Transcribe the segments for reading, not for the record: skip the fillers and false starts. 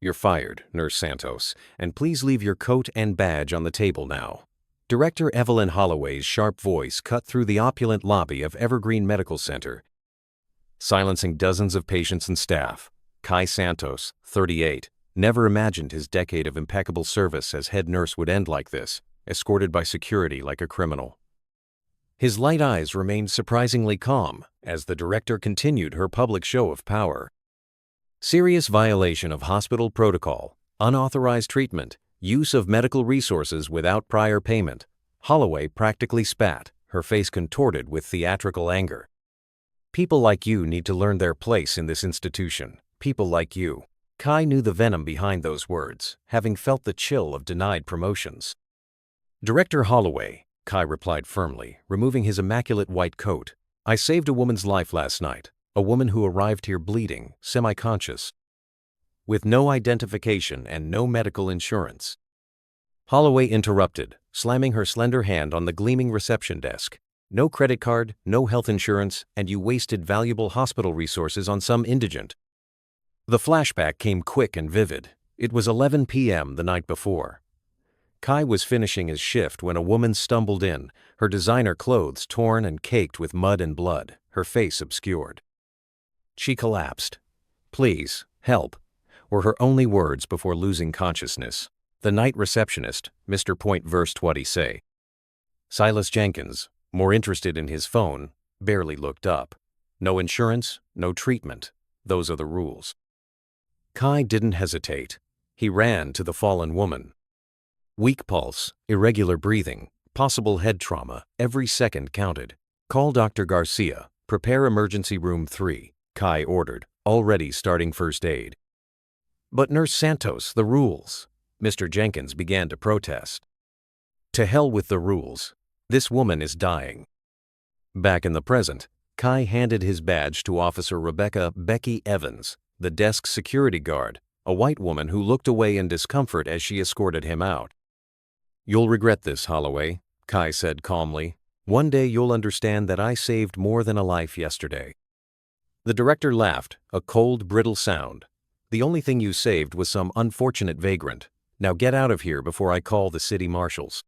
You're fired, Nurse Santos, and please leave your coat and badge on the table now. Director Evelyn Holloway's sharp voice cut through the opulent lobby of Evergreen Medical Center, silencing dozens of patients and staff. Kai Santos, 38, never imagined his decade of impeccable service as head nurse would end like this, escorted by security like a criminal. His light eyes remained surprisingly calm as the director continued her public show of power. Serious violation of hospital protocol, unauthorized treatment, use of medical resources without prior payment. Holloway practically spat, her face contorted with theatrical anger. People like you need to learn their place in this institution. People like you. Kai knew the venom behind those words, having felt the chill of denied promotions. Director Holloway, Kai replied firmly, removing his immaculate white coat. I saved a woman's life last night, a woman who arrived here bleeding, semi-conscious, with no identification and no medical insurance. Holloway interrupted, slamming her slender hand on the gleaming reception desk. No credit card, no health insurance, and you wasted valuable hospital resources on some indigent. The flashback came quick and vivid. It was 11 p.m. the night before. Kai was finishing his shift when a woman stumbled in, her designer clothes torn and caked with mud and blood, her face obscured. She collapsed. Please, help, were her only words before losing consciousness. The night receptionist, Mr. Point versed what he say. Silas Jenkins, more interested in his phone, barely looked up. No insurance, no treatment. Those are the rules. Kai didn't hesitate. He ran to the fallen woman. Weak pulse, irregular breathing, possible head trauma, every second counted. Call Dr. Garcia, prepare emergency room 3, Kai ordered, already starting first aid. But Nurse Santos, the rules. Mr. Jenkins began to protest. To hell with the rules. This woman is dying. Back in the present, Kai handed his badge to Officer Rebecca Becky Evans, the desk security guard, a white woman who looked away in discomfort as she escorted him out. You'll regret this, Holloway, Kai said calmly. One day you'll understand that I saved more than a life yesterday. The director laughed, a cold, brittle sound. The only thing you saved was some unfortunate vagrant. Now get out of here before I call the city marshals.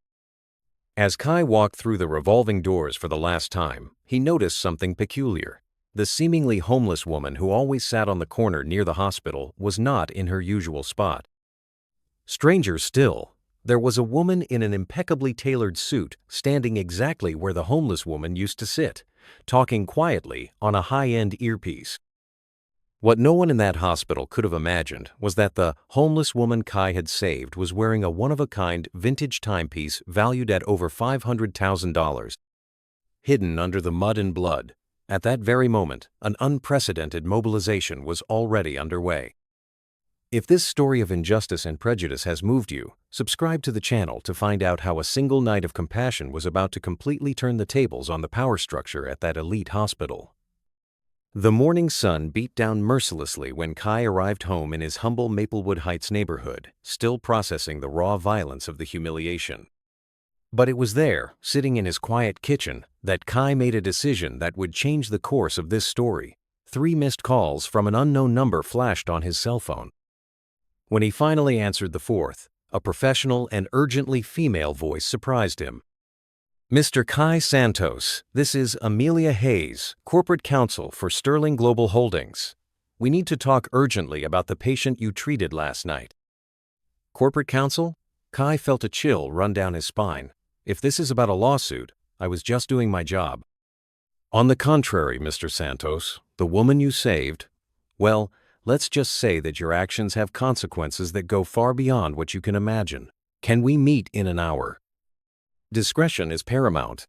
As Kai walked through the revolving doors for the last time, he noticed something peculiar. The seemingly homeless woman who always sat on the corner near the hospital was not in her usual spot. Stranger still, there was a woman in an impeccably tailored suit standing exactly where the homeless woman used to sit, talking quietly on a high-end earpiece. What no one in that hospital could have imagined was that the homeless woman Kai had saved was wearing a one-of-a-kind vintage timepiece valued at over $500,000. Hidden under the mud and blood, at that very moment, an unprecedented mobilization was already underway. If this story of injustice and prejudice has moved you, subscribe to the channel to find out how a single night of compassion was about to completely turn the tables on the power structure at that elite hospital. The morning sun beat down mercilessly when Kai arrived home in his humble Maplewood Heights neighborhood, still processing the raw violence of the humiliation. But it was there, sitting in his quiet kitchen, that Kai made a decision that would change the course of this story. 3 missed calls from an unknown number flashed on his cell phone. When he finally answered the 4th, a professional and urgently female voice surprised him. Mr. Kai Santos, this is Amelia Hayes, Corporate Counsel for Sterling Global Holdings. We need to talk urgently about the patient you treated last night. Corporate Counsel? Kai felt a chill run down his spine. If this is about a lawsuit, I was just doing my job. On the contrary, Mr. Santos, the woman you saved, well, let's just say that your actions have consequences that go far beyond what you can imagine. Can we meet in an hour? Discretion is paramount.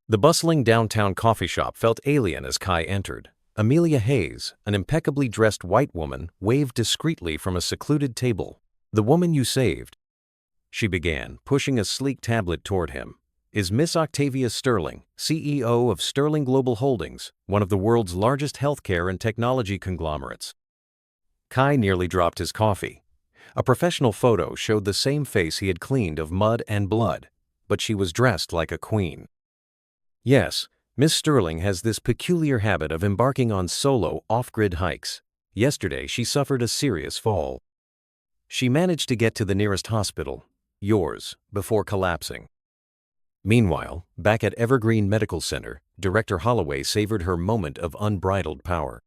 The bustling downtown coffee shop felt alien as Kai entered. Amelia Hayes, an impeccably dressed white woman, waved discreetly from a secluded table. The woman you saved, she began, pushing a sleek tablet toward him, is Miss Octavia Sterling, CEO of Sterling Global Holdings, one of the world's largest healthcare and technology conglomerates. Kai nearly dropped his coffee. A professional photo showed the same face he had cleaned of mud and blood, but she was dressed like a queen. Yes, Miss Sterling has this peculiar habit of embarking on solo, off-grid hikes. Yesterday she suffered a serious fall. She managed to get to the nearest hospital, yours, before collapsing. Meanwhile, back at Evergreen Medical Center, Director Holloway savored her moment of unbridled power.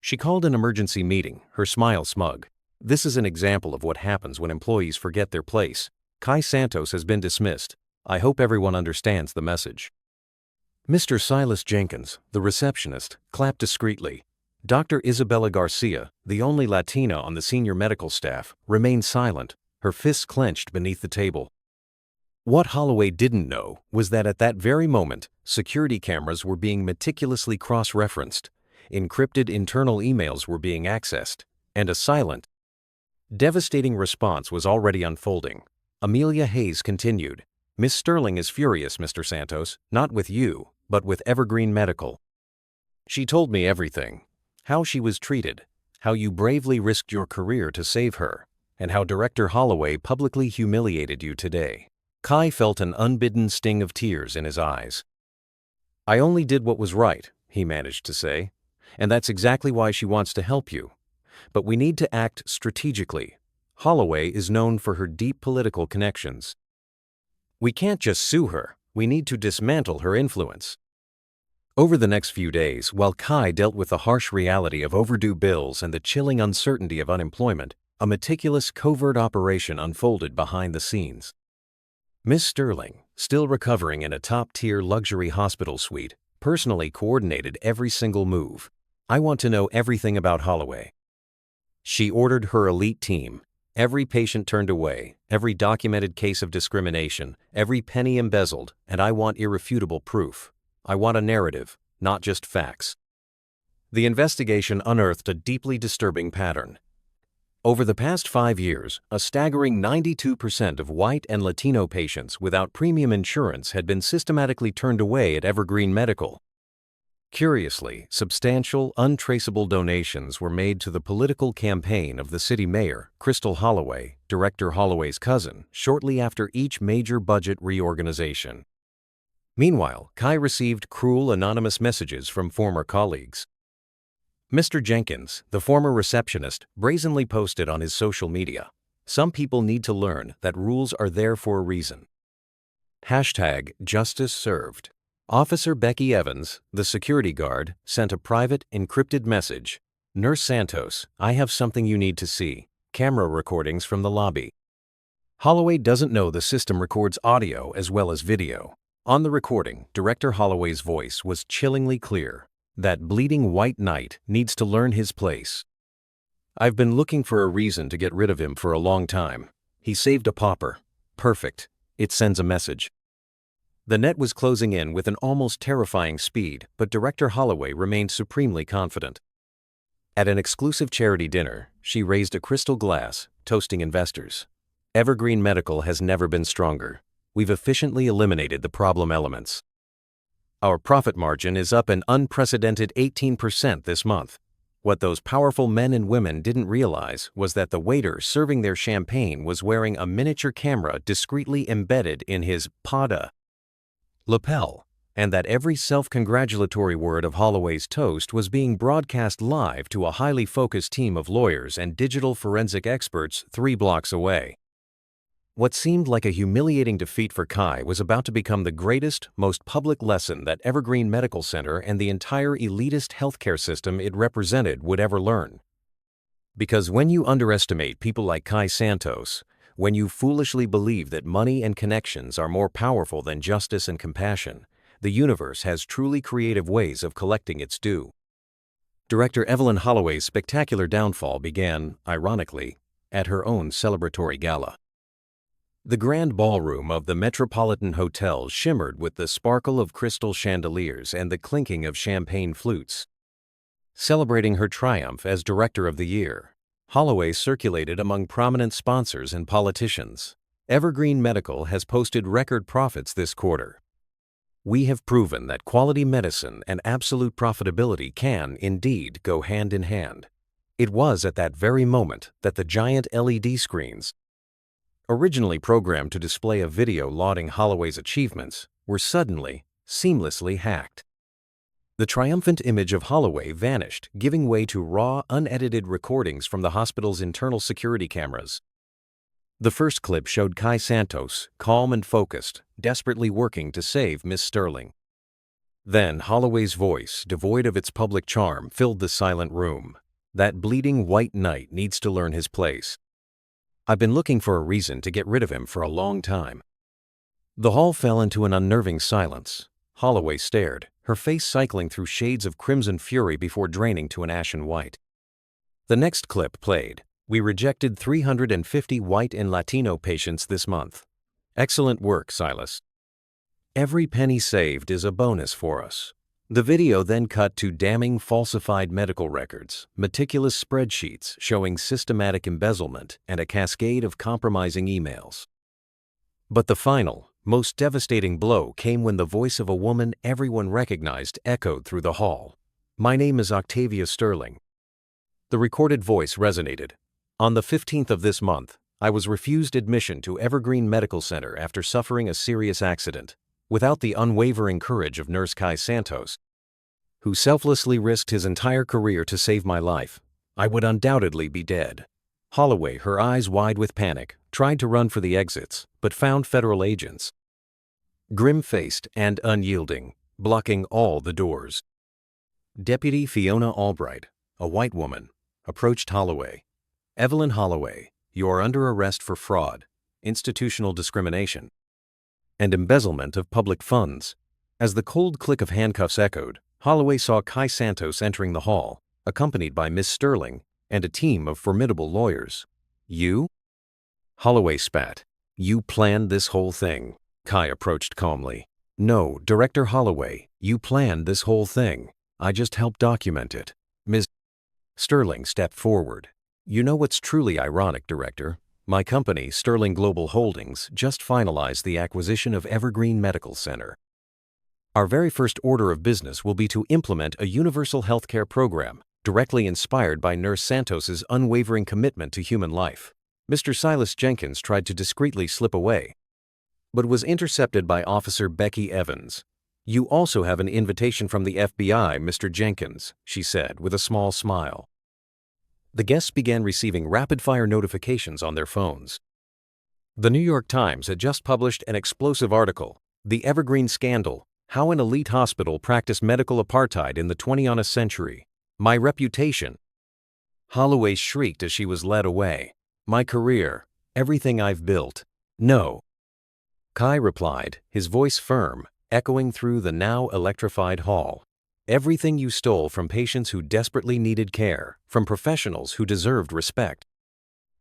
She called an emergency meeting, her smile smug. This is an example of what happens when employees forget their place. Kai Santos has been dismissed. I hope everyone understands the message. Mr. Silas Jenkins, the receptionist, clapped discreetly. Dr. Isabella Garcia, the only Latina on the senior medical staff, remained silent, her fists clenched beneath the table. What Holloway didn't know was that at that very moment, security cameras were being meticulously cross-referenced, encrypted internal emails were being accessed, and a silent, devastating response was already unfolding. Amelia Hayes continued, "Miss Sterling is furious, Mr. Santos, not with you, but with Evergreen Medical. She told me everything. How she was treated, how you bravely risked your career to save her, and how Director Holloway publicly humiliated you today." Kai felt an unbidden sting of tears in his eyes. "I only did what was right," he managed to say, "and that's exactly why she wants to help you. But we need to act strategically. Holloway is known for her deep political connections. We can't just sue her, we need to dismantle her influence." Over the next few days, while Kai dealt with the harsh reality of overdue bills and the chilling uncertainty of unemployment, a meticulous covert operation unfolded behind the scenes. Miss Sterling, still recovering in a top-tier luxury hospital suite, personally coordinated every single move. "I want to know everything about Holloway." She ordered her elite team. Every patient turned away, every documented case of discrimination, every penny embezzled, and I want irrefutable proof. I want a narrative, not just facts. The investigation unearthed a deeply disturbing pattern. Over the past 5 years, a staggering 92% of white and Latino patients without premium insurance had been systematically turned away at Evergreen Medical. Curiously, substantial, untraceable donations were made to the political campaign of the city mayor, Crystal Holloway, Director Holloway's cousin, shortly after each major budget reorganization. Meanwhile, Kai received cruel anonymous messages from former colleagues. Mr. Jenkins, the former receptionist, brazenly posted on his social media, "Some people need to learn that rules are there for a reason." #Justice served. Officer Becky Evans, the security guard, sent a private, encrypted message. "Nurse Santos, I have something you need to see. Camera recordings from the lobby." Holloway doesn't know the system records audio as well as video. On the recording, Director Holloway's voice was chillingly clear. "That bleeding white knight needs to learn his place. I've been looking for a reason to get rid of him for a long time. He saved a pauper. Perfect. It sends a message." The net was closing in with an almost terrifying speed, but Director Holloway remained supremely confident. At an exclusive charity dinner, she raised a crystal glass, toasting investors. "Evergreen Medical has never been stronger. We've efficiently eliminated the problem elements. Our profit margin is up an unprecedented 18% this month." What those powerful men and women didn't realize was that the waiter serving their champagne was wearing a miniature camera discreetly embedded in his pada lapel, and that every self-congratulatory word of Holloway's toast was being broadcast live to a highly focused team of lawyers and digital forensic experts 3 blocks away. What seemed like a humiliating defeat for Kai was about to become the greatest, most public lesson that Evergreen Medical Center and the entire elitist healthcare system it represented would ever learn. Because when you underestimate people like Kai Santos, when you foolishly believe that money and connections are more powerful than justice and compassion, the universe has truly creative ways of collecting its due. Director Evelyn Holloway's spectacular downfall began, ironically, at her own celebratory gala. The grand ballroom of the Metropolitan Hotel shimmered with the sparkle of crystal chandeliers and the clinking of champagne flutes. Celebrating her triumph as Director of the Year, Holloway circulated among prominent sponsors and politicians. "Evergreen Medical has posted record profits this quarter. We have proven that quality medicine and absolute profitability can, indeed, go hand in hand." It was at that very moment that the giant LED screens, originally programmed to display a video lauding Holloway's achievements, were suddenly, seamlessly hacked. The triumphant image of Holloway vanished, giving way to raw, unedited recordings from the hospital's internal security cameras. The first clip showed Kai Santos, calm and focused, desperately working to save Miss Sterling. Then Holloway's voice, devoid of its public charm, filled the silent room. "That bleeding white knight needs to learn his place. I've been looking for a reason to get rid of him for a long time." The hall fell into an unnerving silence. Holloway stared, her face cycling through shades of crimson fury before draining to an ashen white. The next clip played. "We rejected 350 white and Latino patients this month. Excellent work, Silas. Every penny saved is a bonus for us." The video then cut to damning falsified medical records, meticulous spreadsheets showing systematic embezzlement, and a cascade of compromising emails. But the final, most devastating blow came when the voice of a woman everyone recognized echoed through the hall. "My name is Octavia Sterling." The recorded voice resonated. "On the 15th of this month, I was refused admission to Evergreen Medical Center after suffering a serious accident. Without the unwavering courage of Nurse Kai Santos, who selflessly risked his entire career to save my life, I would undoubtedly be dead." Holloway, her eyes wide with panic, tried to run for the exits, but found federal agents, grim-faced and unyielding, blocking all the doors. Deputy Fiona Albright, a white woman, approached Holloway. "Evelyn Holloway, you are under arrest for fraud, institutional discrimination, and embezzlement of public funds." As the cold click of handcuffs echoed, Holloway saw Kai Santos entering the hall, accompanied by Miss Sterling and a team of formidable lawyers. "You?" Holloway spat. "You planned this whole thing." Kai approached calmly. "No, Director Holloway, you planned this whole thing. I just helped document it." Ms. Sterling stepped forward. "You know what's truly ironic, Director? My company, Sterling Global Holdings, just finalized the acquisition of Evergreen Medical Center. Our very first order of business will be to implement a universal healthcare program directly inspired by Nurse Santos's unwavering commitment to human life." Mr. Silas Jenkins tried to discreetly slip away, but was intercepted by Officer Becky Evans. "You also have an invitation from the FBI, Mr. Jenkins," she said with a small smile. The guests began receiving rapid-fire notifications on their phones. The New York Times had just published an explosive article, "The Evergreen Scandal: How an Elite Hospital Practiced Medical Apartheid in the 20th Century. My Reputation." Holloway shrieked as she was led away. "My career, everything I've built. No." Kai replied, his voice firm, echoing through the now electrified hall. "Everything you stole from patients who desperately needed care, from professionals who deserved respect,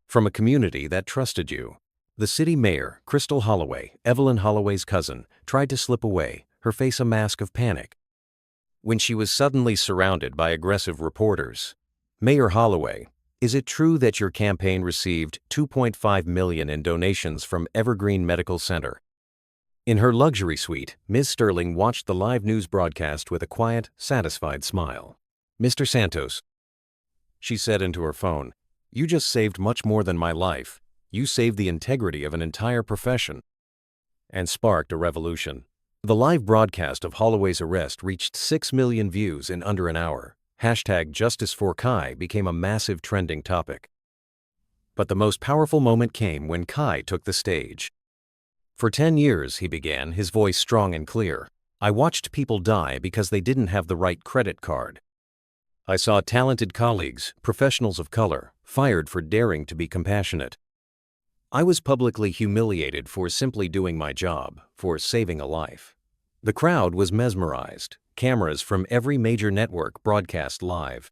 from a community that trusted you." The city mayor, Crystal Holloway, Evelyn Holloway's cousin, tried to slip away, her face a mask of panic, when she was suddenly surrounded by aggressive reporters. "Mayor Holloway, is it true that your campaign received $2.5 million in donations from Evergreen Medical Center?" In her luxury suite, Ms. Sterling watched the live news broadcast with a quiet, satisfied smile. "Mr. Santos," she said into her phone, "you just saved much more than my life. You saved the integrity of an entire profession," and sparked a revolution. The live broadcast of Holloway's arrest reached 6 million views in under an hour. #JusticeForKai became a massive trending topic. But the most powerful moment came when Kai took the stage. "For 10 years, he began, his voice strong and clear, "I watched people die because they didn't have the right credit card. I saw talented colleagues, professionals of color, fired for daring to be compassionate. I was publicly humiliated for simply doing my job, for saving a life." The crowd was mesmerized. Cameras from every major network broadcast live.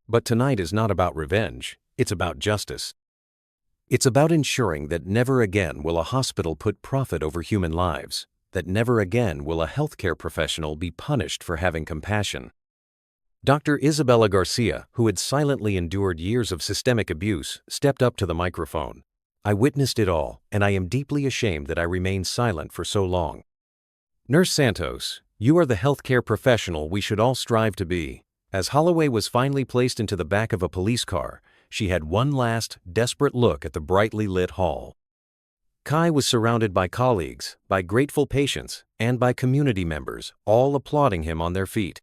But tonight is not about revenge, it's about justice. It's about ensuring that never again will a hospital put profit over human lives, that never again will a healthcare professional be punished for having compassion. Dr. Isabella Garcia, who had silently endured years of systemic abuse, stepped up to the microphone. "I witnessed it all, and I am deeply ashamed that I remained silent for so long. Nurse Santos, you are the healthcare professional we should all strive to be." As Holloway was finally placed into the back of a police car, she had one last, desperate look at the brightly lit hall. Kai was surrounded by colleagues, by grateful patients, and by community members, all applauding him on their feet.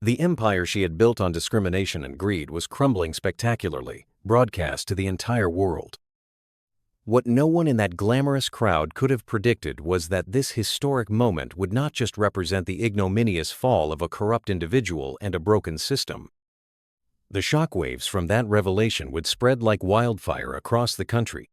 The empire she had built on discrimination and greed was crumbling spectacularly, broadcast to the entire world. What no one in that glamorous crowd could have predicted was that this historic moment would not just represent the ignominious fall of a corrupt individual and a broken system. The shockwaves from that revelation would spread like wildfire across the country,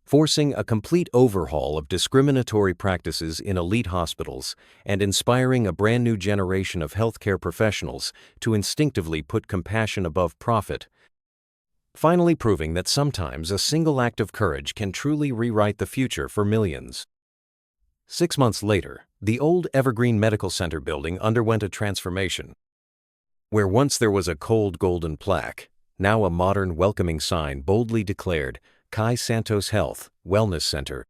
forcing a complete overhaul of discriminatory practices in elite hospitals and inspiring a brand new generation of healthcare professionals to instinctively put compassion above profit, finally proving that sometimes a single act of courage can truly rewrite the future for millions. 6 months later, the old Evergreen Medical Center building underwent a transformation. Where once there was a cold golden plaque, now a modern welcoming sign boldly declared Kai Santos Health, Wellness Center.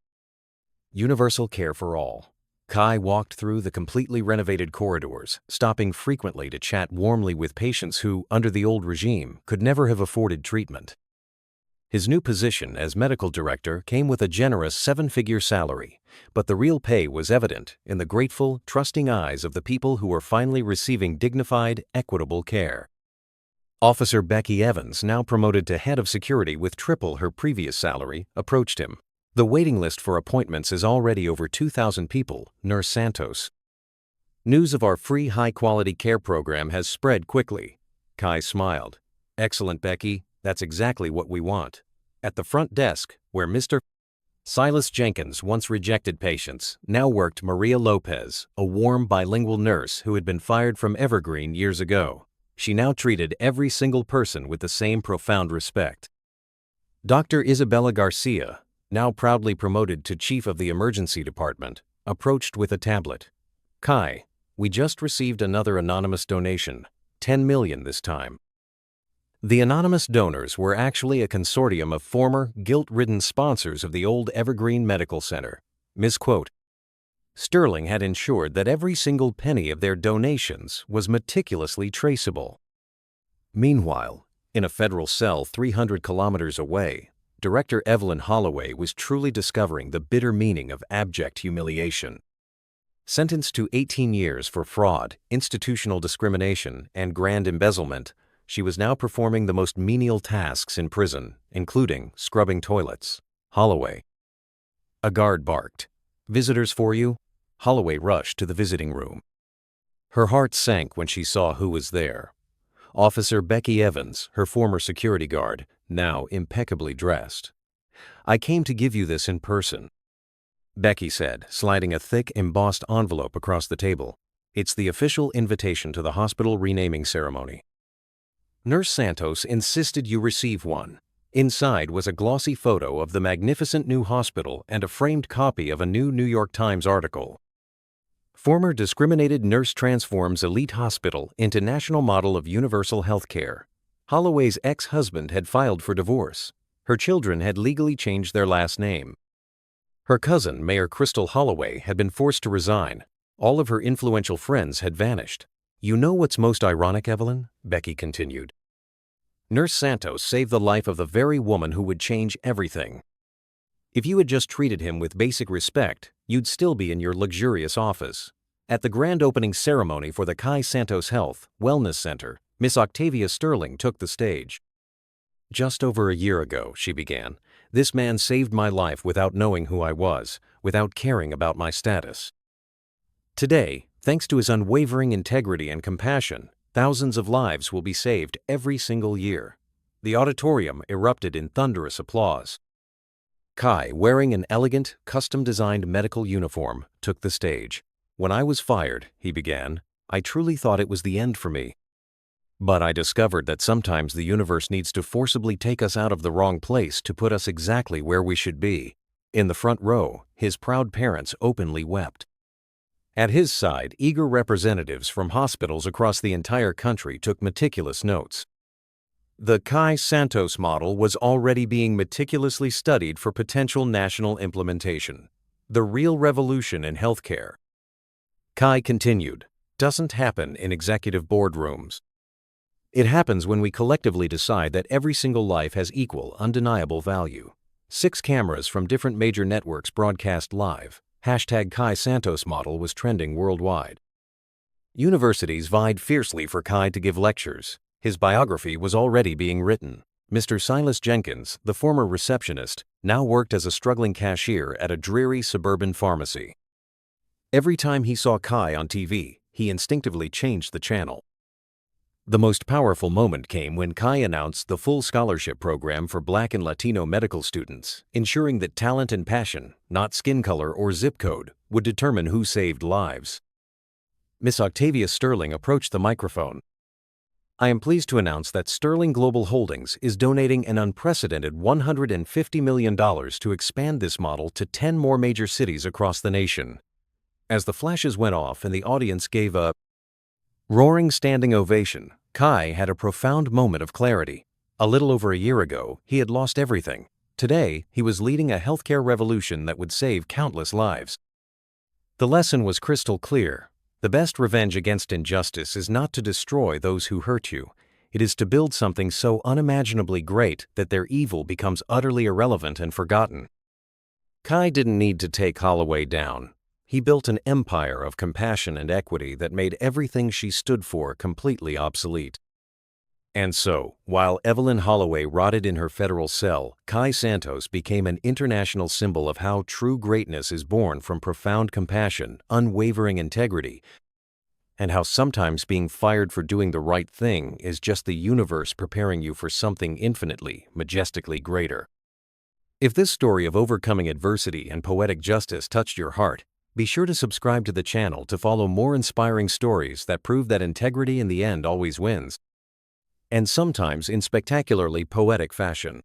Universal care for all. Kai walked through the completely renovated corridors, stopping frequently to chat warmly with patients who, under the old regime, could never have afforded treatment. His new position as medical director came with a generous 7-figure salary, but the real pay was evident in the grateful, trusting eyes of the people who were finally receiving dignified, equitable care. Officer Becky Evans, now promoted to head of security with triple her previous salary, approached him. The waiting list for appointments is already over 2,000 people, Nurse Santos. News of our free high-quality care program has spread quickly. Kai smiled. Excellent, Becky. That's exactly what we want. At the front desk, where Mr. Silas Jenkins once rejected patients, now worked Maria Lopez, a warm bilingual nurse who had been fired from Evergreen years ago. She now treated every single person with the same profound respect. Dr. Isabella Garcia, now proudly promoted to chief of the emergency department, approached with a tablet. Kai, we just received another anonymous donation, 10 million this time. The anonymous donors were actually a consortium of former, guilt-ridden sponsors of the old Evergreen Medical Center. Misquote. Sterling had ensured that every single penny of their donations was meticulously traceable. Meanwhile, in a federal cell 300 kilometers away, Director Evelyn Holloway was truly discovering the bitter meaning of abject humiliation. Sentenced to 18 years for fraud, institutional discrimination, and grand embezzlement, she was now performing the most menial tasks in prison, including scrubbing toilets. Holloway. A guard barked. Visitors for you? Holloway rushed to the visiting room. Her heart sank when she saw who was there. Officer Becky Evans, her former security guard, now impeccably dressed. I came to give you this in person, Becky said, sliding a thick, embossed envelope across the table. It's the official invitation to the hospital renaming ceremony. Nurse Santos insisted you receive one. Inside was a glossy photo of the magnificent new hospital and a framed copy of a new New York Times article. Former discriminated nurse transforms elite hospital into national model of universal health care. Holloway's ex-husband had filed for divorce. Her children had legally changed their last name. Her cousin, Mayor Crystal Holloway, had been forced to resign. All of her influential friends had vanished. You know what's most ironic, Evelyn? Becky continued. Nurse Santos saved the life of the very woman who would change everything. If you had just treated him with basic respect, you'd still be in your luxurious office. At the grand opening ceremony for the Kai Santos Health, Wellness Center, Miss Octavia Sterling took the stage. Just over a year ago, she began, this man saved my life without knowing who I was, without caring about my status. Today, thanks to his unwavering integrity and compassion, thousands of lives will be saved every single year. The auditorium erupted in thunderous applause. Kai, wearing an elegant, custom-designed medical uniform, took the stage. When I was fired, he began, I truly thought it was the end for me. But I discovered that sometimes the universe needs to forcibly take us out of the wrong place to put us exactly where we should be. In the front row, his proud parents openly wept. At his side, eager representatives from hospitals across the entire country took meticulous notes. The Kai Santos model was already being meticulously studied for potential national implementation. The real revolution in healthcare, Kai continued, doesn't happen in executive boardrooms. It happens when we collectively decide that every single life has equal, undeniable value. 6 cameras from different major networks broadcast live. #Kai Santos model was trending worldwide. Universities vied fiercely for Kai to give lectures. His biography was already being written. Mr. Silas Jenkins, the former receptionist, now worked as a struggling cashier at a dreary suburban pharmacy. Every time he saw Kai on TV, he instinctively changed the channel. The most powerful moment came when Kai announced the full scholarship program for Black and Latino medical students, ensuring that talent and passion, not skin color or zip code, would determine who saved lives. Miss Octavia Sterling approached the microphone. "I am pleased to announce that Sterling Global Holdings is donating an unprecedented $150 million to expand this model to 10 more major cities across the nation." As the flashes went off and the audience gave a roaring standing ovation, Kai had a profound moment of clarity. A little over a year ago, he had lost everything. Today, he was leading a healthcare revolution that would save countless lives. The lesson was crystal clear. The best revenge against injustice is not to destroy those who hurt you. It is to build something so unimaginably great that their evil becomes utterly irrelevant and forgotten. Kai didn't need to take Holloway down. He built an empire of compassion and equity that made everything she stood for completely obsolete. And so, while Evelyn Holloway rotted in her federal cell, Kai Santos became an international symbol of how true greatness is born from profound compassion, unwavering integrity, and how sometimes being fired for doing the right thing is just the universe preparing you for something infinitely, majestically greater. If this story of overcoming adversity and poetic justice touched your heart, be sure to subscribe to the channel to follow more inspiring stories that prove that integrity in the end always wins, and sometimes in spectacularly poetic fashion.